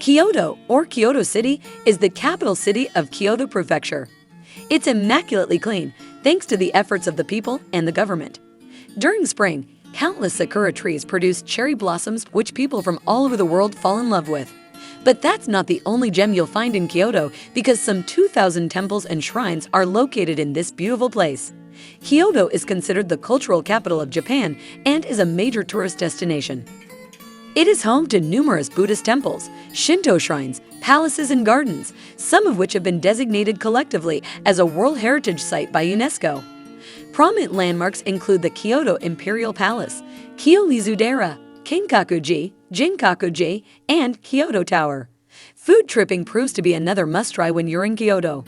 Kyoto, or Kyoto City, is the capital city of Kyoto Prefecture. It's immaculately clean thanks to the efforts of the people and the government. During spring, countless Sakura trees produce cherry blossoms which people from all over the world fall in love with. But that's not the only gem you'll find in Kyoto, because some 2,000 temples and shrines are located in this beautiful place. Kyoto is considered the cultural capital of Japan and is a major tourist destination. It is home to numerous Buddhist temples, Shinto shrines, palaces, and gardens, some of which have been designated collectively as a World Heritage Site by UNESCO. Prominent landmarks include the Kyoto Imperial Palace, Kiyomizu-Dera, Kinkaku-Ji, Ginkaku-Ji, and Kyoto Tower. Food tripping proves to be another must-try when you're in Kyoto.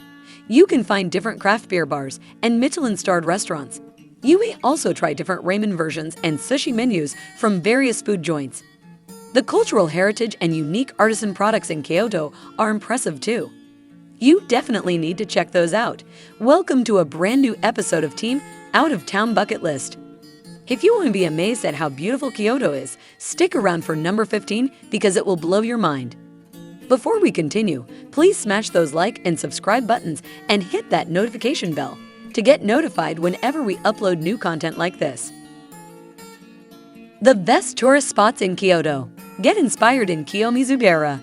You can find different craft beer bars and Michelin-starred restaurants. You may also try different ramen versions and sushi menus from various food joints. The cultural heritage and unique artisan products in Kyoto are impressive too. You definitely need to check those out. Welcome to a brand new episode of Team Out of Town Bucket List. If you want to be amazed at how beautiful Kyoto is, stick around for number 15 because it will blow your mind. Before we continue, please smash those like and subscribe buttons and hit that notification bell to get notified whenever we upload new content like this. The best tourist spots in Kyoto. Get inspired in Kiyomizu-Dera.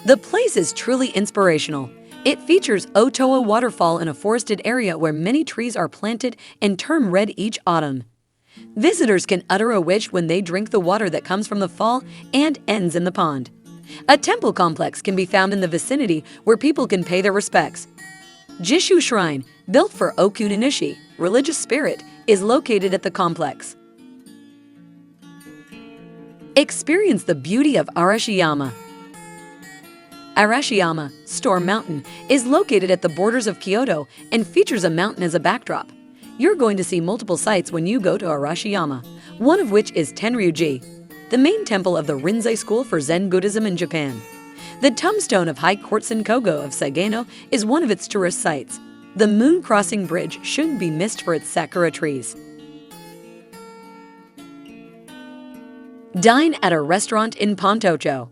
The place is truly inspirational. It features Otoa Waterfall in a forested area where many trees are planted and turn red each autumn. Visitors can utter a wish when they drink the water that comes from the fall and ends in the pond. A temple complex can be found in the vicinity where people can pay their respects. Jishu Shrine, built for Okuninushi, religious spirit, is located at the complex. Experience the beauty of Arashiyama. Arashiyama, Storm Mountain, is located at the borders of Kyoto and features a mountain as a backdrop. You're going to see multiple sights when you go to Arashiyama, one of which is Tenryuji, the main temple of the Rinji school for Zen Buddhism in Japan. The tombstone of High Court Senkogo of Sageno is one of its tourist sites. The Moon Crossing Bridge shouldn't be missed for its sakura trees. Dine at a restaurant in Pontocho.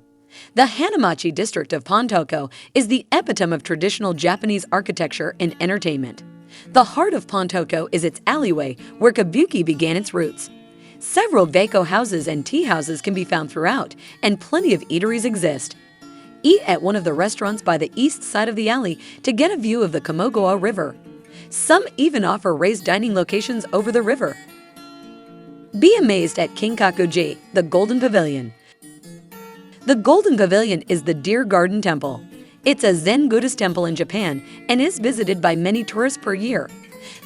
The Hanamachi district of Pontocho is the epitome of traditional Japanese architecture and entertainment. The heart of Pontocho is its alleyway where kabuki began its roots. Several Veiko houses and tea houses can be found throughout, and plenty of eateries exist. Eat at one of the restaurants by the east side of the alley to get a view of the Kamogawa River. Some even offer raised dining locations over the river. Be amazed at Kinkaku-Ji, the Golden Pavilion. The Golden Pavilion is the Deer Garden Temple. It's a Zen Buddhist temple in Japan and is visited by many tourists per year.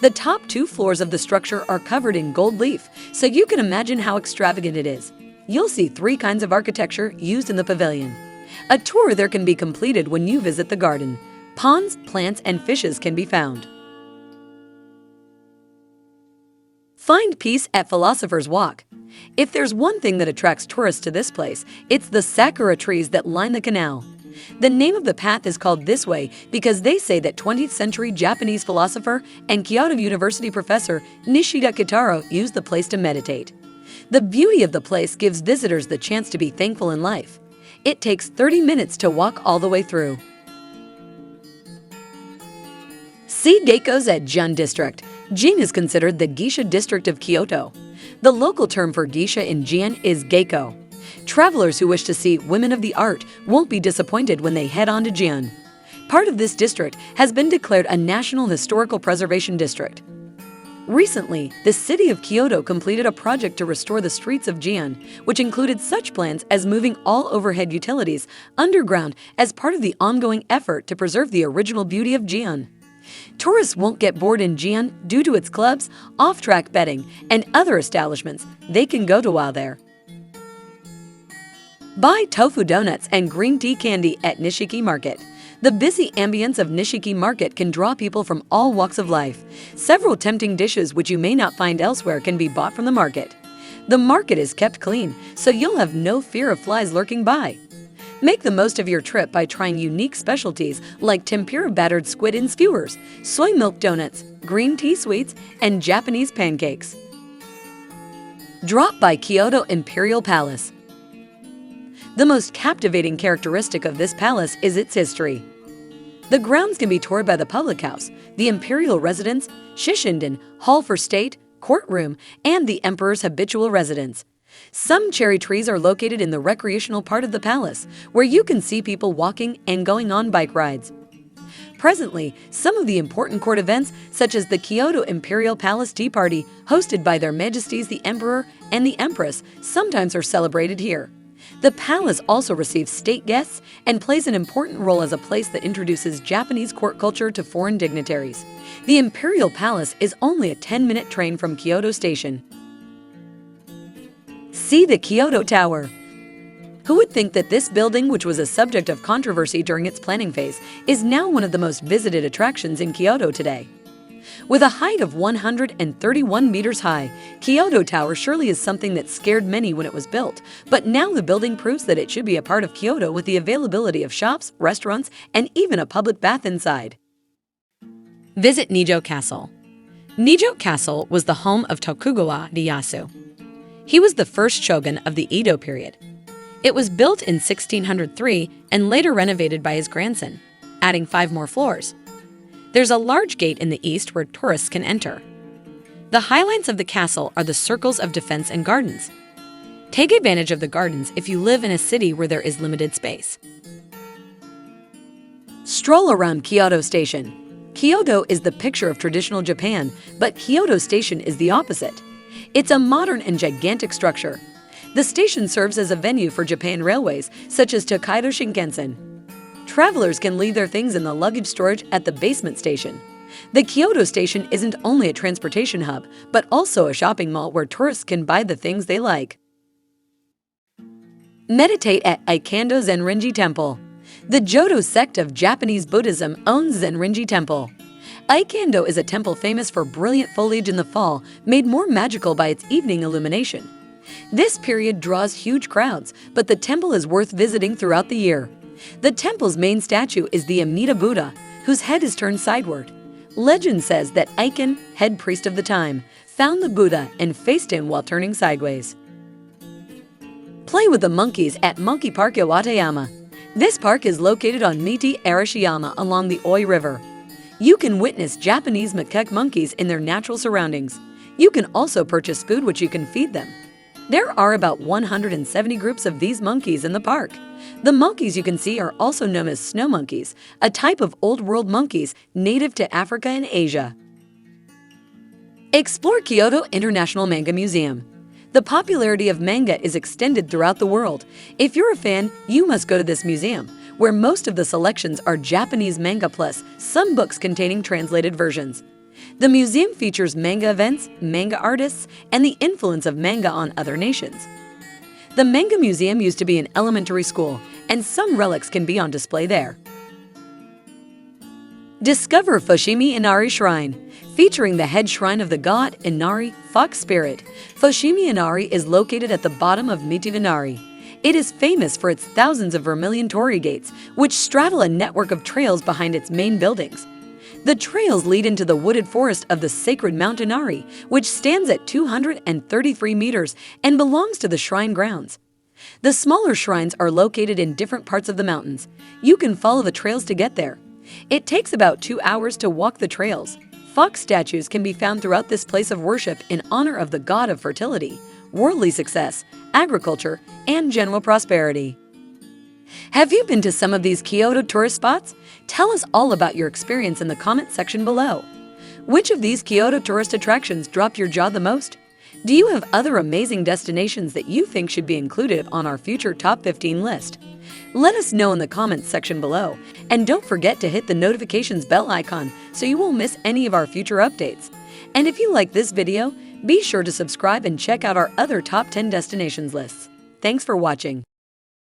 The top 2 floors of the structure are covered in gold leaf, so you can imagine how extravagant it is. You'll see 3 kinds of architecture used in the pavilion. A tour there can be completed when you visit the garden. Ponds, plants, and fishes can be found. Find peace at Philosophers Walk. If there's one thing that attracts tourists to this place, it's the sakura trees that line the canal. The name of the path is called this way because they say that 20th century Japanese philosopher and Kyoto University professor Nishiki used the place to meditate. The beauty of the place gives visitors the chance to be thankful in life. It takes 30 minutes to walk all the way through. See geckos at Geisha District. Jin is considered the Geisha District of Kyoto. The local term for geisha in Jin is geiko. Travelers who wish to see women of the art won't be disappointed when they head on to Jin. Part of this district has been declared a National Historical Preservation District. Recently, the city of Kyoto completed a project to restore the streets of Jin, which included such plans as moving all overhead utilities underground as part of the ongoing effort to preserve the original beauty of Jin. Tourists won't get bored in Jin due to its clubs, off-track betting, and other establishments they can go to while there. Buy tofu donuts and green tea candy at Nishiki Market. The busy ambience of Nishiki Market can draw people from all walks of life. Several tempting dishes which you may not find elsewhere can be bought from the market. The market is kept clean, so you'll have no fear of flies lurking by. Make the most of your trip by trying unique specialties like tempura battered squid in skewers, soy milk donuts, green tea sweets, and Japanese pancakes. Drop by Kyoto Imperial Palace. The most captivating characteristic of this palace is its history. The grounds can be toured by the public house, the imperial residence, Shishinden, hall for state, courtroom, and the emperor's habitual residence. Some cherry trees are located in the recreational part of the palace, where you can see people walking and going on bike rides. Presently, some of the important court events, such as the Kyoto Imperial Palace Tea Party, hosted by Their Majesties the Emperor and the Empress, sometimes are celebrated here. The palace also receives state guests and plays an important role as a place that introduces Japanese court culture to foreign dignitaries. The Imperial Palace is only a 10-minute train from Kyoto Station. See the Kyoto Tower. Who would think that this building, which was a subject of controversy during its planning phase, is now one of the most visited attractions in Kyoto today? With a height of 131 meters high, Kyoto Tower surely is something that scared many when it was built, but now the building proves that it should be a part of Kyoto with the availability of shops, restaurants, and even a public bath inside. Visit Nijo Castle. Nijo Castle was the home of Tokugawa Ieyasu. He was the first shogun of the Edo period. It was built in 1603 and later renovated by his grandson, adding 5 more floors. There's a large gate in the east where tourists can enter. The highlights of the castle are the circles of defense and gardens. Take advantage of the gardens if you live in a city where there is limited space. Stroll around Kyoto Station. Kyoto is the picture of traditional Japan, but Kyoto Station is the opposite. It's a modern and gigantic structure. The station serves as a venue for Japan railways, such as Tokaido Shinkansen. Travelers can leave their things in the luggage storage at the basement station. The Kyoto Station isn't only a transportation hub, but also a shopping mall where tourists can buy the things they like. Meditate at Aikandos Zenrinji Temple. The Jodo sect of Japanese Buddhism owns Zenrinji Temple. Aikando is a temple famous for brilliant foliage in the fall, made more magical by its evening illumination. This period draws huge crowds, but the temple is worth visiting throughout the year. The temple's main statue is the Amida Buddha, whose head is turned sideward. Legend says that Aiken, head priest of the time, found the Buddha and faced him while turning sideways. Play with the monkeys at Monkey Park Lotayama. This park is located on Miti Arashiyama along the Oi River. You can witness Japanese macaque monkeys in their natural surroundings. You can also purchase food which you can feed them. There are about 170 groups of these monkeys in the park. The monkeys you can see are also known as snow monkeys, a type of old world monkeys native to Africa and Asia. Explore Kyoto International Manga Museum. The popularity of manga is extended throughout the world. If you're a fan, you must go to this museum, where most of the selections are Japanese manga plus some books containing translated versions. The museum features manga events, manga artists, and the influence of manga on other nations. The Manga Museum used to be an elementary school, and some relics can be on display there. Discover Fushimi-Inari Shrine. Featuring the head shrine of the god Inari, fox spirit, Fushimi-Inari is located at the bottom of Miti-Inari. It is famous for its thousands of vermilion torii gates, which straddle a network of trails behind its main buildings. The trails lead into the wooded forest of the sacred Mount Inari, which stands at 233 meters and belongs to the shrine grounds. The smaller shrines are located in different parts of the mountains. You can follow the trails to get there. It takes about 2 hours to walk the trails. Fox statues can be found throughout this place of worship in honor of the god of fertility, worldly success, agriculture, and general prosperity. Have you been to some of these Kyoto tourist spots? Tell us all about your experience in the comment section below. Which of these Kyoto tourist attractions dropped your jaw the most? Do you have other amazing destinations that you think should be included on our future top 15 list? Let us know in the comments section below, and don't forget to hit the notifications bell icon so you won't miss any of our future updates. And if you like this video, be sure to subscribe and check out our other top 10 destinations lists. Thanks for watching.